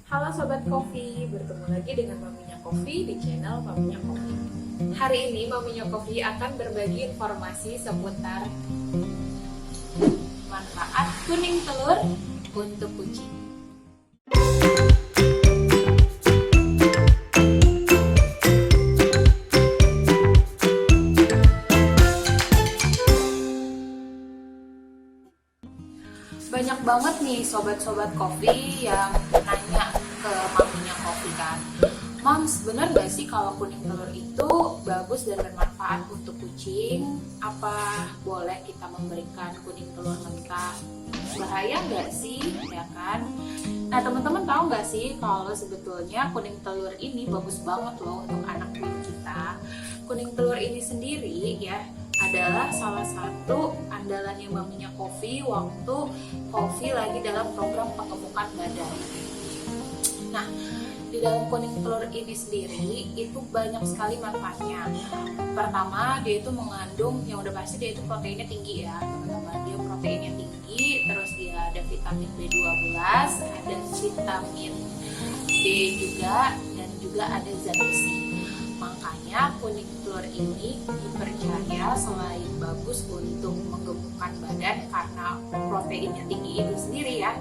Halo Sobat Kopi, bertemu lagi dengan Maminya Kopi di channel Maminya Kopi. Hari ini Maminya Kopi akan berbagi informasi seputar manfaat kuning telur untuk kucing. Banyak banget nih sobat-sobat kopi yang nanya ke Maminya Kopi kan, Mams, benar gak sih kalau kuning telur itu bagus dan bermanfaat untuk kucing? Apa boleh kita memberikan kuning telur mentah? Bahaya gak sih, ya kan? Nah, teman-teman tahu gak sih kalau sebetulnya kuning telur ini bagus banget loh untuk anak kucing kita. Kuning telur ini sendiri ya adalah salah satu andalannya Maminya Kopi waktu Kopi lagi dalam program pengemukan badan. Nah, di dalam kuning telur ini sendiri itu banyak sekali manfaatnya. Pertama, dia itu mengandung, yang udah pasti dia itu proteinnya tinggi ya teman-teman. Dia proteinnya tinggi, terus dia ada vitamin B12, ada vitamin D juga, dan juga ada zat besi. Makanya kuning telur ini dipercaya selain bagus untuk menggemukkan badan karena proteinnya tinggi itu sendiri ya,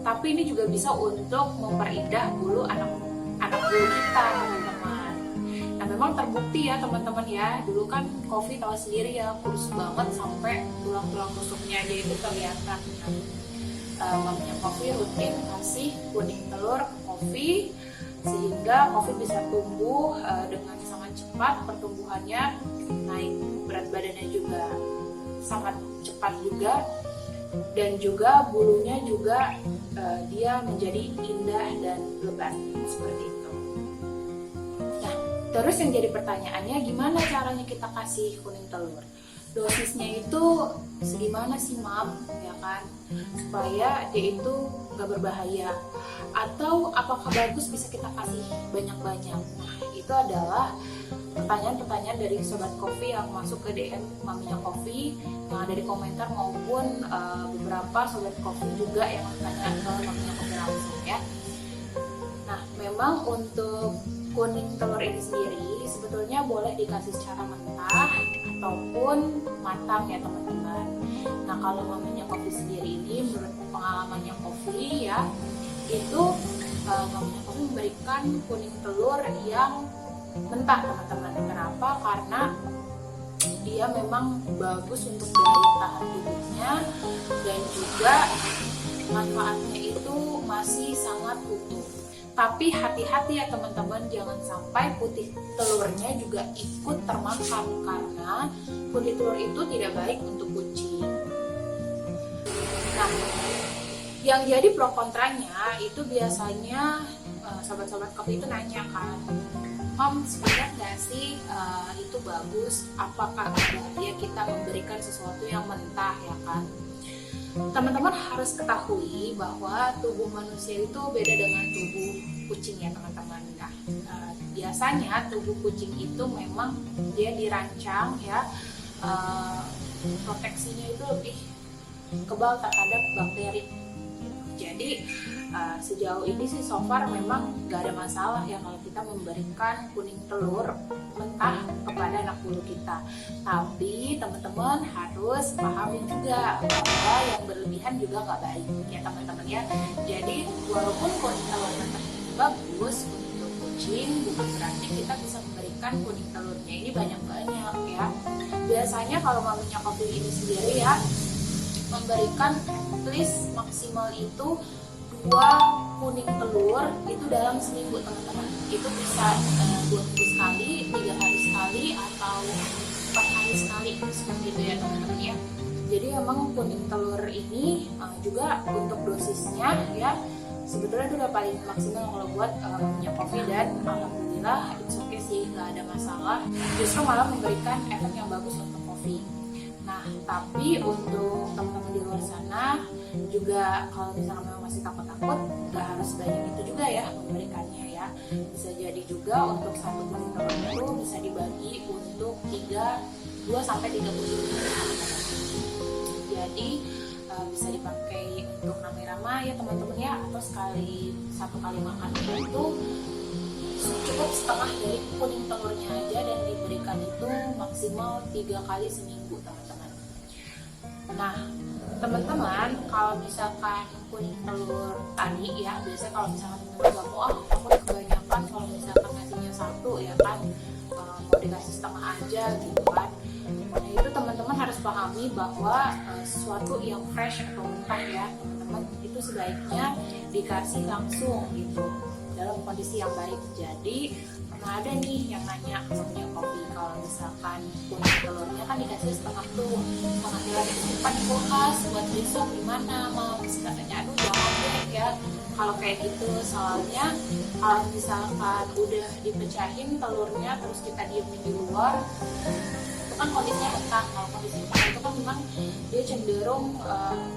tapi ini juga bisa untuk memperindah bulu anak bulu kita teman-teman. Nah, memang terbukti ya teman-teman ya, dulu kan Kopi tahu sendiri ya, kurus banget sampai tulang-tulang rusuknya aja itu kelihatan. Maminya Kopi rutin kasih kuning telur ke Kopi sehingga Kopi bisa tumbuh dengan sangat cepat, pertumbuhannya naik, berat badannya juga sangat cepat juga, dan juga bulunya juga dia menjadi indah dan lebat seperti itu. Nah, terus yang jadi pertanyaannya, gimana caranya kita kasih kuning telur? Dosisnya itu segimana sih Mam, ya kan, supaya dia itu gak berbahaya, atau apakah bagus bisa kita kasih banyak-banyak? Nah, itu adalah pertanyaan-pertanyaan dari Sobat Kopi yang masuk ke DM Maminya Kopi, yang ada di komentar, maupun beberapa Sobat Kopi juga yang tanya ke Maminya Kopi langsung ya. Nah, memang untuk kuning telur ini sendiri sebetulnya boleh dikasih secara mentah ataupun matang ya teman-teman. Nah, kalau Maminya Kopi sendiri ini, menurut pengalamannya Kopi ya, itu Maminya Kopi memberikan kuning telur yang mentah teman-teman. Kenapa? Karena dia memang bagus untuk daya tahan tubuhnya, dan juga manfaatnya itu masih sangat utuh. Tapi hati-hati ya teman-teman, jangan sampai putih telurnya juga ikut termakan, karena putih telur itu tidak baik untuk kucing. Nah, yang jadi pro kontranya itu biasanya sobat-sobat Kopi itu nanya kan, Om, sebenarnya nggak sih itu bagus? Apakah bahaya kita memberikan sesuatu yang mentah, ya kan? Teman-teman harus ketahui bahwa tubuh manusia itu beda dengan tubuh kucing ya teman-teman. Nah, biasanya tubuh kucing itu memang dia dirancang ya, proteksinya itu lebih kebal terhadap bakteri. Jadi sejauh ini sih so far memang gak ada masalah ya kalau kita memberikan kuning telur mentah kepada anak bulu kita. Tapi teman-teman harus pahami juga bahwa yang berlebihan juga gak baik ya teman-teman ya. Jadi walaupun kuning telur mentah ini bagus untuk kucing, bukan berarti kita bisa memberikan kuning telurnya ini banyak-banyak ya. Biasanya kalau Maminya Kopi ini sendiri ya, memberikan at least maksimal itu 2 kuning telur itu dalam seminggu teman-teman. Itu bisa 2 minggu sekali, 3 hari sekali, atau 4 hari sekali seperti itu ya teman-teman ya. Jadi memang kuning telur ini juga untuk dosisnya ya sebetulnya itu udah paling maksimal kalau buat Maminya Kopi, dan alhamdulillah it's okay sih, gak ada masalah, justru malah memberikan efek yang bagus untuk Kopi. Nah, tapi untuk teman-teman di luar sana juga, kalau misalnya memang masih takut-takut, nggak harus banyak itu juga ya memberikannya ya. Bisa jadi juga untuk satu kuning telur itu bisa dibagi untuk 2-3 bulan. Jadi bisa dipakai untuk ramai-ramai ya teman-teman ya, atau satu kali makan itu cukup setengah dari kuning telurnya aja, dan diberikan itu maksimal 3 kali seminggu teman-teman. Nah teman-teman, kalau misalkan kuning telur tadi ya, biasanya kalau misalkan teman-teman gak mau, aku kebanyakan kalau misalkan ngasihnya satu ya kan, mau dikasih setengah aja gitu kan. Nah itu teman-teman harus pahami bahwa sesuatu yang fresh atau mentah ya teman-teman, itu sebaiknya dikasih langsung gitu dalam kondisi yang baik. Jadi pernah ada nih yang nanya ke punya kopi, kalau misalkan kuning telurnya kan dikasih setengah tuh, setengahnya lagi disimpan di kulkas buat besok, gimana Mams? Katanya aduh jangan deh ya kalau kayak gitu, soalnya kalau misalkan udah dipecahin telurnya terus kita diemin di luar, itu kan kondisinya mentah. Kalau kondisi mentah itu kan memang dia cenderung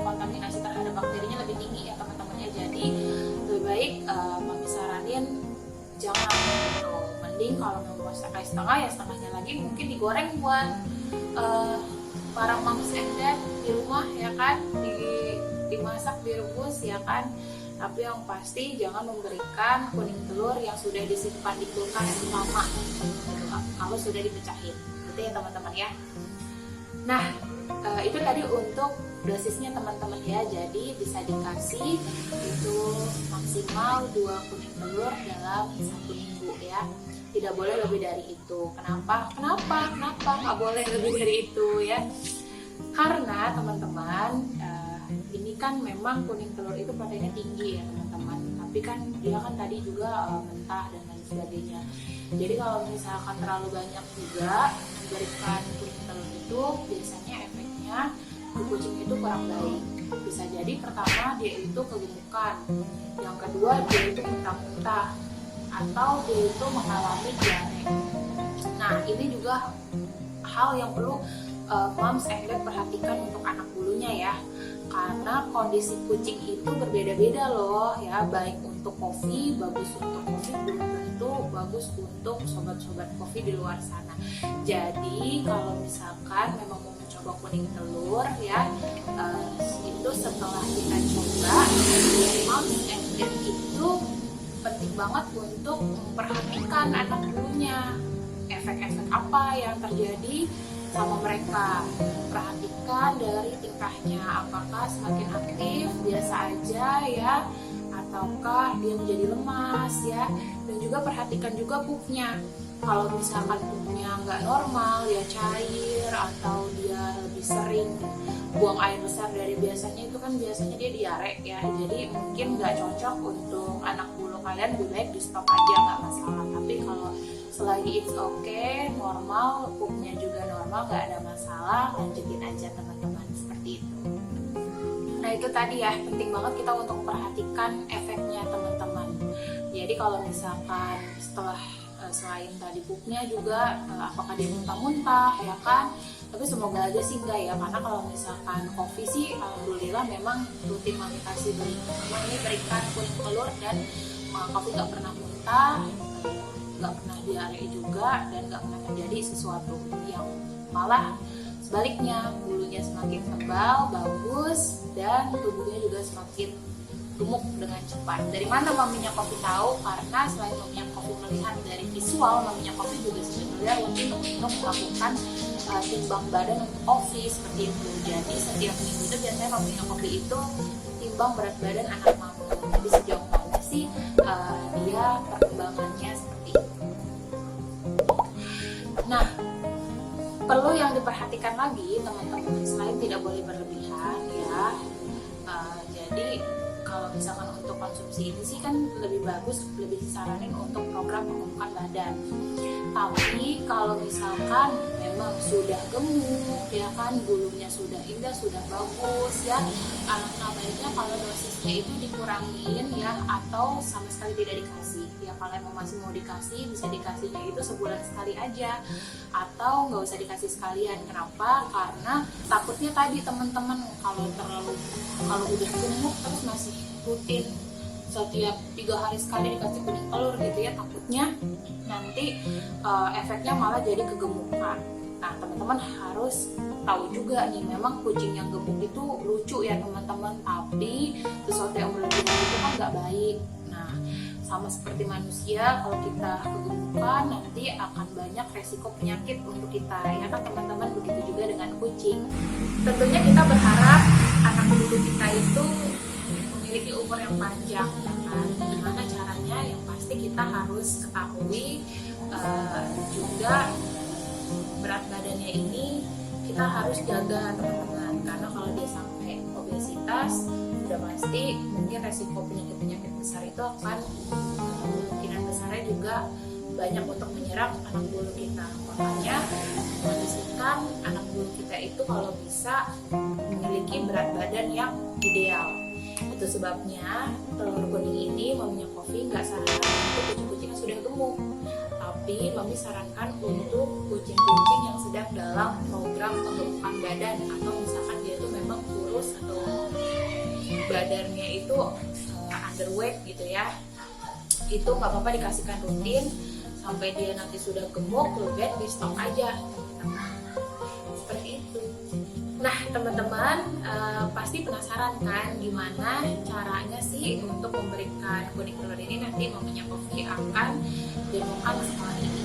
kontaminasi terhadap bakterinya lebih tinggi ya teman-teman ya. Jadi lebih baik Mami saranin jangan gitu. Mending kalau mau masak kayak setengah ya setengahnya lagi mungkin digoreng buat para moms and dad di rumah ya kan, dimasak, direbus ya kan. Tapi yang pasti jangan memberikan kuning telur yang sudah disimpan di kulkas lama kalau sudah dipecahin gitu ya teman-teman ya. Nah itu tadi untuk dosisnya teman-teman ya. Jadi bisa dikasih itu maksimal 2 kuning telur dalam 1 minggu ya, tidak boleh lebih dari itu. Kenapa nggak boleh lebih dari itu ya? Karena teman-teman ini kan memang kuning telur itu proteinnya tinggi ya teman-teman, tapi kan dia kan tadi juga mentah dan lain sebagainya. Jadi kalau misalkan terlalu banyak juga memberikan kuning telur itu, biasanya efeknya ke kucing itu kurang baik. Bisa jadi pertama dia itu kegemukan, yang kedua dia itu muntah-muntah, atau dia itu mengalami diare. Nah ini juga hal yang perlu moms and dad perhatikan untuk anak bulunya ya, karena kondisi kucing itu berbeda-beda loh ya. Baik untuk kopi, bagus untuk kopi, belum tentu bagus untuk sobat-sobat kopi di luar sana. Jadi kalau misalkan memang mau mencoba kuning telur ya, itu setelah kita coba, moms and dad itu penting banget untuk memperhatikan anak bulunya, efek-efek apa yang terjadi sama mereka. Perhatikan dari tingkahnya, apakah semakin aktif, biasa aja ya, ataukah dia menjadi lemas ya. Dan juga perhatikan juga pupnya. Kalau misalkan pupnya nggak normal, dia cair atau dia lebih sering buang air besar dari biasanya, itu kan biasanya dia diare ya. Jadi mungkin nggak cocok untuk anak bulu kalian, lebih baik di stop aja, nggak masalah. Tapi kalau selagi it's okay, normal, pupnya juga normal, nggak ada masalah, lanjutin aja teman-teman, seperti itu. Nah itu tadi ya, penting banget kita untuk perhatikan efeknya teman-teman. Jadi kalau misalkan setelah selain tadi pupnya juga apakah dia muntah-muntah ya kan, tapi semoga aja sih enggak ya, karena kalau misalkan kopi sih alhamdulillah memang rutin Mami kasih ini berikan kuning telur, dan kopi nggak pernah muntah, nggak pernah diare juga, dan nggak pernah terjadi sesuatu yang malah sebaliknya, bulunya semakin tebal, bagus, dan tubuhnya juga semakin gemuk dengan cepat. Dari mana Maminya Kopi tahu? Karena selain Maminya Kopi melihat dari visual, Maminya Kopi juga sebenarnya rutin untuk melakukan timbang badan untuk Kopi seperti itu. Jadi setiap minggu itu biasanya Maminya Kopi itu timbang berat badan anak Mami. Jadi sejauh mana sih dia perkembangannya seperti itu. Nah, perlu yang diperhatikan lagi teman-teman, selain tidak boleh berlebihan ya. Jadi kalau misalkan untuk konsumsi ini sih kan lebih bagus, lebih disaranin untuk program penggemukan badan. Tapi kalau misalkan memang sudah gemuk ya kan, bulunya sudah indah, sudah bagus ya, alangkah baiknya kalau dosisnya itu dikurangin ya, atau sama sekali tidak dikasih ya. Kalau emang masih mau dikasih, bisa dikasihnya itu sebulan sekali aja, atau nggak usah dikasih sekalian. Kenapa? Karena takutnya tadi teman-teman, kalau udah gemuk terus masih rutin setiap 3 hari sekali dikasih kuning telur gitu ya, takutnya nanti efeknya malah jadi kegemukan Nah, teman-teman harus tahu juga nih, memang kucing yang gemuk itu lucu ya teman-teman, tapi sesuatu yang berlebihan itu kan nggak baik. Nah, sama seperti manusia, kalau kita kegemukan nanti akan banyak resiko penyakit untuk kita, ya kan teman-teman. Begitu juga dengan kucing. Tentunya kita berharap anak bulu kita itu memiliki umur yang panjang, ya kan. Gimana caranya? Yang pasti kita harus ketahui juga berat badannya ini kita harus jaga teman-teman, karena kalau dia sampai obesitas udah pasti mungkin resiko penyakit-penyakit besar itu akan kemungkinan besarnya juga banyak untuk menyerang anak bulu kita. Makanya pastikan anak bulu kita itu kalau bisa memiliki berat badan yang ideal. Itu sebabnya telur kuning ini maminya Coffee nggak sarankan untuk kucing-kucing yang sudah gemuk, tapi mami sarankan untuk kucing-kucing yang sedang dalam program pembentukan badan, atau misalkan dia itu memang kurus atau badannya itu underweight gitu ya. Itu nggak apa-apa dikasihkan rutin sampai dia nanti sudah gemuk, lebih di stok aja. Seperti itu. Nah teman-teman, pasti penasaran kan gimana caranya sih untuk memberikan kuning telur ini nanti maminya Coffee akan ditemukan setelah ini.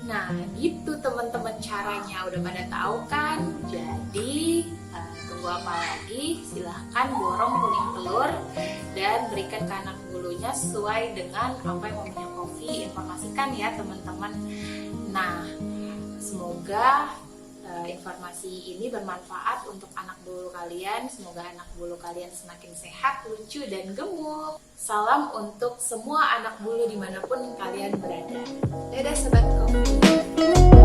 Nah gitu teman-teman caranya, udah pada tahu kan? Jadi tunggu apa lagi? Silahkan borong kuning telur dan berikan ke anak bulunya sesuai dengan apa yang maminya Coffee informasikan ya teman-teman. Nah semoga informasi ini bermanfaat untuk anak bulu kalian. Semoga anak bulu kalian semakin sehat, lucu, dan gemuk. Salam untuk semua anak bulu dimanapun kalian berada. Dadah Sobat Coffee.